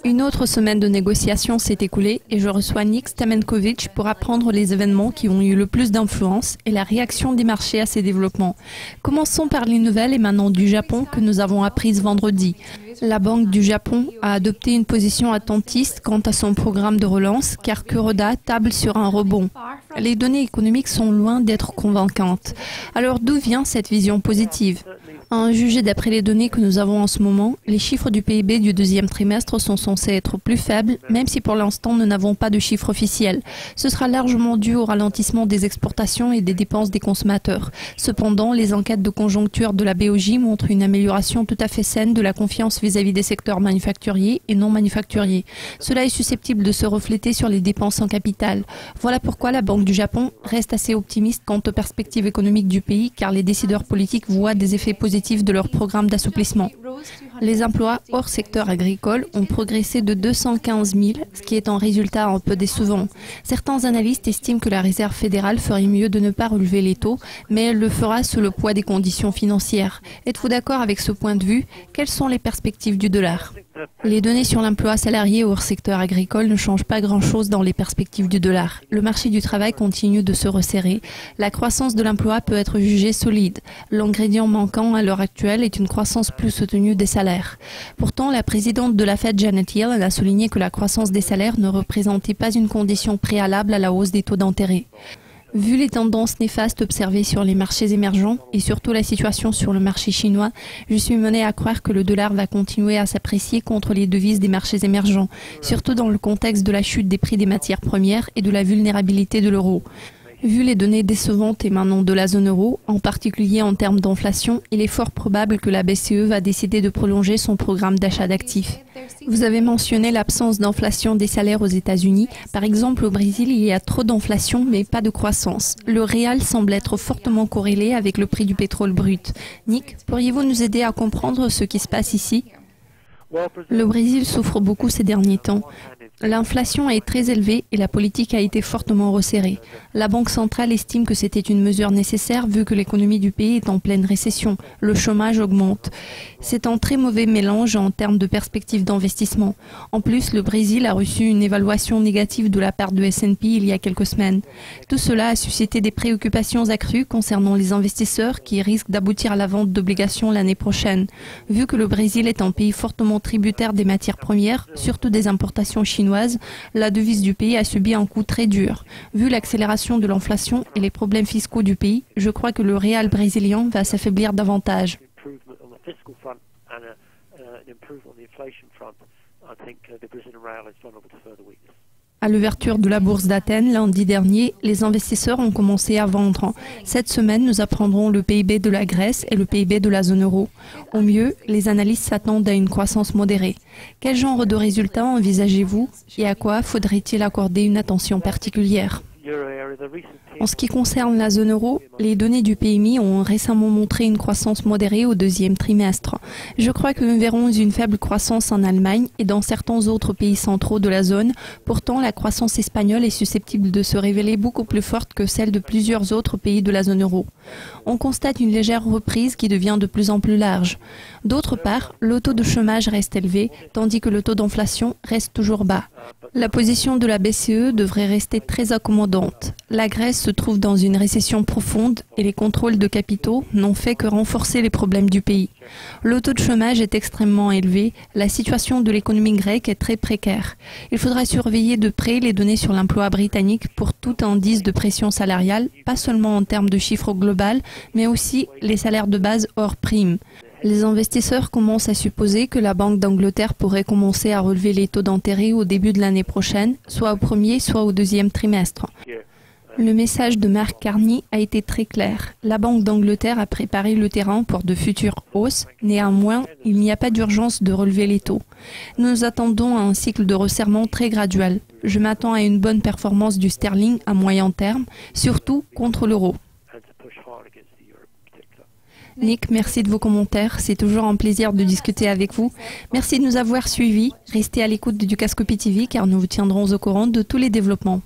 Une autre semaine de négociations s'est écoulée et je reçois Nick Stamenkovic pour apprendre les événements qui ont eu le plus d'influence et la réaction des marchés à ces développements. Commençons par les nouvelles émanant du Japon que nous avons apprises vendredi. La Banque du Japon a adopté une position attentiste quant à son programme de relance car Kuroda table sur un rebond. Les données économiques sont loin d'être convaincantes. Alors d'où vient cette vision positive ? À en juger d'après les données que nous avons en ce moment, les chiffres du PIB du deuxième trimestre sont censés être plus faibles, même si pour l'instant nous n'avons pas de chiffres officiels. Ce sera largement dû au ralentissement des exportations et des dépenses des consommateurs. Cependant, les enquêtes de conjoncture de la BOJ montrent une amélioration tout à fait saine de la confiance vis-à-vis des secteurs manufacturiers et non manufacturiers. Cela est susceptible de se refléter sur les dépenses en capital. Voilà pourquoi la Banque du Japon reste assez optimiste quant aux perspectives économiques du pays, car les décideurs politiques voient des effets positifs de leur programme d'assouplissement. Les emplois hors secteur agricole ont progressé de 215 000, ce qui est un résultat un peu décevant. Certains analystes estiment que la Réserve fédérale ferait mieux de ne pas relever les taux, mais elle le fera sous le poids des conditions financières. Êtes-vous d'accord avec ce point de vue? Quelles sont les perspectives du dollar? Les données sur l'emploi salarié hors secteur agricole ne changent pas grand-chose dans les perspectives du dollar. Le marché du travail continue de se resserrer. La croissance de l'emploi peut être jugée solide. L'ingrédient manquant à l'heure actuelle est une croissance plus soutenue des salaires. Pourtant, la présidente de la Fed, Janet Yellen, a souligné que la croissance des salaires ne représentait pas une condition préalable à la hausse des taux d'intérêt. Vu les tendances néfastes observées sur les marchés émergents et surtout la situation sur le marché chinois, je suis menée à croire que le dollar va continuer à s'apprécier contre les devises des marchés émergents, surtout dans le contexte de la chute des prix des matières premières et de la vulnérabilité de l'euro. Vu les données décevantes émanant de la zone euro, en particulier en termes d'inflation, il est fort probable que la BCE va décider de prolonger son programme d'achat d'actifs. Vous avez mentionné l'absence d'inflation des salaires aux États-Unis. Par exemple, au Brésil, il y a trop d'inflation, mais pas de croissance. Le réal semble être fortement corrélé avec le prix du pétrole brut. Nick, pourriez-vous nous aider à comprendre ce qui se passe ici ? Le Brésil souffre beaucoup ces derniers temps. L'inflation est très élevée et la politique a été fortement resserrée. La Banque centrale estime que c'était une mesure nécessaire vu que l'économie du pays est en pleine récession. Le chômage augmente. C'est un très mauvais mélange en termes de perspectives d'investissement. En plus, le Brésil a reçu une évaluation négative de la part de S&P il y a quelques semaines. Tout cela a suscité des préoccupations accrues concernant les investisseurs qui risquent d'aboutir à la vente d'obligations l'année prochaine. Vu que le Brésil est un pays fortement tributaire des matières premières, surtout des importations chinoises, la devise du pays a subi un coup très dur. Vu l'accélération de l'inflation et les problèmes fiscaux du pays, je crois que le réal brésilien va s'affaiblir davantage. À l'ouverture de la bourse d'Athènes lundi dernier, les investisseurs ont commencé à vendre. Cette semaine, nous apprendrons le PIB de la Grèce et le PIB de la zone euro. Au mieux, les analystes s'attendent à une croissance modérée. Quel genre de résultats envisagez-vous et à quoi faudrait-il accorder une attention particulière ? En ce qui concerne la zone euro, les données du PMI ont récemment montré une croissance modérée au deuxième trimestre. Je crois que nous verrons une faible croissance en Allemagne et dans certains autres pays centraux de la zone. Pourtant, la croissance espagnole est susceptible de se révéler beaucoup plus forte que celle de plusieurs autres pays de la zone euro. On constate une légère reprise qui devient de plus en plus large. D'autre part, le taux de chômage reste élevé, tandis que le taux d'inflation reste toujours bas. La position de la BCE devrait rester très accommodante. La Grèce se trouve dans une récession profonde et les contrôles de capitaux n'ont fait que renforcer les problèmes du pays. Le taux de chômage est extrêmement élevé, la situation de l'économie grecque est très précaire. Il faudra surveiller de près les données sur l'emploi britannique pour tout indice de pression salariale, pas seulement en termes de chiffres global, mais aussi les salaires de base hors prime. Les investisseurs commencent à supposer que la Banque d'Angleterre pourrait commencer à relever les taux d'intérêt au début de l'année prochaine, soit au premier, soit au deuxième trimestre. Le message de Mark Carney a été très clair. La Banque d'Angleterre a préparé le terrain pour de futures hausses. Néanmoins, il n'y a pas d'urgence de relever les taux. Nous nous attendons à un cycle de resserrement très graduel. Je m'attends à une bonne performance du sterling à moyen terme, surtout contre l'euro. Nick, merci de vos commentaires. C'est toujours un plaisir de discuter avec vous. Merci de nous avoir suivis. Restez à l'écoute de Dukascopy TV car nous vous tiendrons au courant de tous les développements.